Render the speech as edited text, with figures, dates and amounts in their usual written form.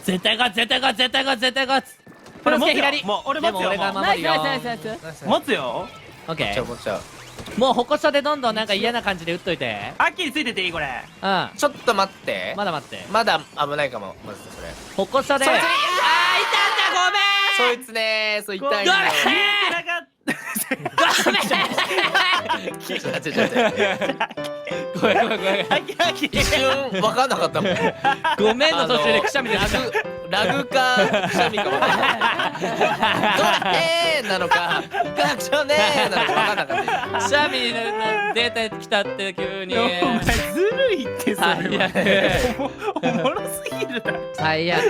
絶対勝つ絶対勝つ絶対勝つ絶対勝つ。これ持つよ左。もう俺持つよでも俺がも守るよ。ナイスナイスナイスナイス。持つよ。オッケちゃう持っちゃう。ー。もう歩行者でどんどんなんか嫌な感じで打っといて。アッキーについてていいこれ。うんちょっと待って。まだ待って。まだ危ないかも。まずそれ。歩行者で。そいつあーいたんだごめん。そいつねー、そう痛いんだよ。なんかちょっと待ってちょっと待ってごめんごめんごめん。アッキーアッキ一ー。瞬分かんなかったもん。ごめんの途中でくしゃみ出てきた。ラグかくしゃみか分かんない。ドラなのかガクションねーなのか分かんなかった。くしゃみの出てきたって急に。お前ずるいってそれ最は。悪。おもろすぎるな。最悪。